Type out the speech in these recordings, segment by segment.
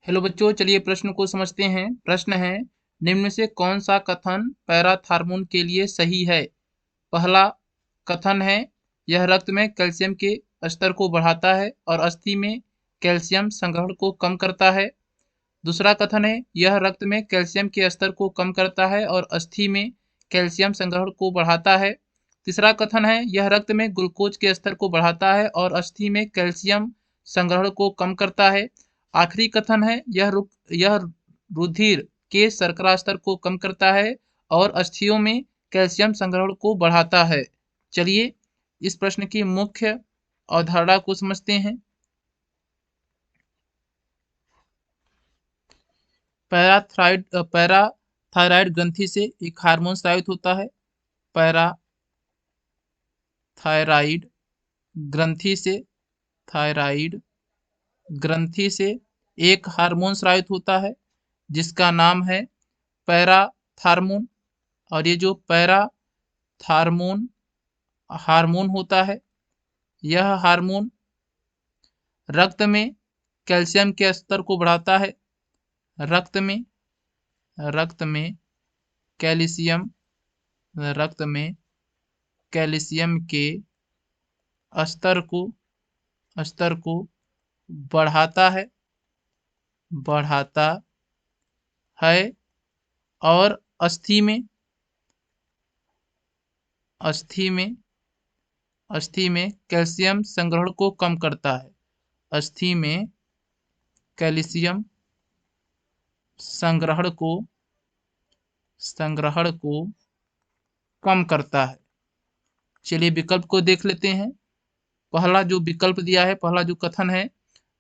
Hello बच्चों, चलिए प्रश्न को समझते हैं। प्रश्न है, निम्न में से कौन सा कथन पैराथार्मोन के लिए सही है? पहला कथन है, यह रक्त में कैल्शियम के स्तर को बढ़ाता है और अस्थि में कैल्शियम संग्रहण को कम करता है। दूसरा कथन है, यह रक्त में कैल्शियम के स्तर को कम करता है और अस्थि में कैल्शियम संग्रहण को बढ़ाता है। तीसरा कथन है, यह रक्त में ग्लूकोज के स्तर को बढ़ाता है और अस्थि में कैल्शियम संग्रहण को कम करता है। आखिरी कथन है, यह रुधिर के शर्करा स्तर को कम करता है और अस्थियों में कैल्शियम संग्रहण को बढ़ाता है। चलिए इस प्रश्न की मुख्य अवधारणा को समझते हैं। पैराथायराइड ग्रंथि से एक हार्मोन स्रावित होता है। पैराथायराइड ग्रंथि से थायराइड ग्रंथि से एक हार्मोन स्रावित होता है जिसका नाम है पैराथार्मोन। और ये जो पैराथार्मोन हार्मोन होता है, यह हार्मोन रक्त में कैल्शियम के स्तर को बढ़ाता है। रक्त में कैल्शियम रक्त में कैल्शियम के स्तर को बढ़ाता है और अस्थि में कैल्शियम संग्रहण को कम करता है। अस्थि में कैल्शियम संग्रहण को कम करता है। चलिए विकल्प को देख लेते हैं। पहला जो विकल्प दिया है, पहला जो कथन है,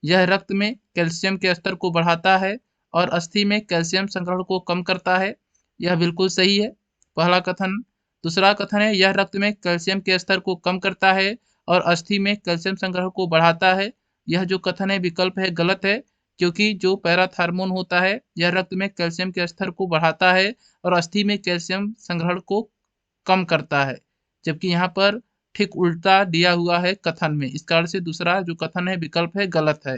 यह रक्त में कैल्शियम के स्तर को बढ़ाता है और अस्थि में कैल्शियम संग्रहण को कम करता है, यह बिल्कुल सही है, पहला कथन। दूसरा कथन है, यह रक्त में कैल्शियम के स्तर को कम करता है और अस्थि में कैल्शियम संग्रहण को बढ़ाता है, यह जो कथन है विकल्प है गलत है, क्योंकि जो पैराथार्मोन होता है यह रक्त में कैल्शियम के स्तर को बढ़ाता है और अस्थि में कैल्शियम संग्रहण को कम करता है, जबकि यहाँ पर ठीक उल्टा दिया हुआ है कथन में। इस कारण से दूसरा जो कथन है विकल्प है गलत है।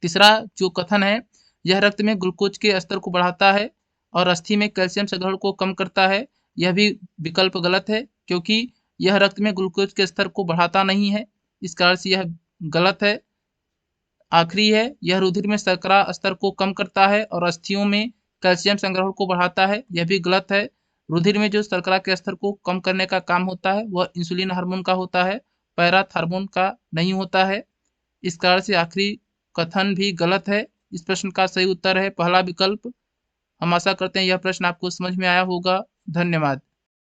तीसरा जो कथन है, यह रक्त में ग्लूकोज के स्तर को बढ़ाता है और अस्थि में कैल्शियम संग्रहण को कम करता है, यह भी विकल्प गलत है, क्योंकि यह रक्त में ग्लूकोज के स्तर को बढ़ाता नहीं है, इस कारण से यह गलत है। आखिरी है, यह रुधिर में शर्करा स्तर को कम करता है और अस्थियों में कैल्शियम संग्रहण को बढ़ाता है, यह भी गलत है। रुधिर में जो शर्करा के स्तर को कम करने का काम होता है वह इंसुलिन हार्मोन का होता है, पैराथार्मोन का नहीं होता है। इस कारण से आखिरी कथन भी गलत है। इस प्रश्न का सही उत्तर है पहला विकल्प। हम आशा करते हैं यह प्रश्न आपको समझ में आया होगा। धन्यवाद।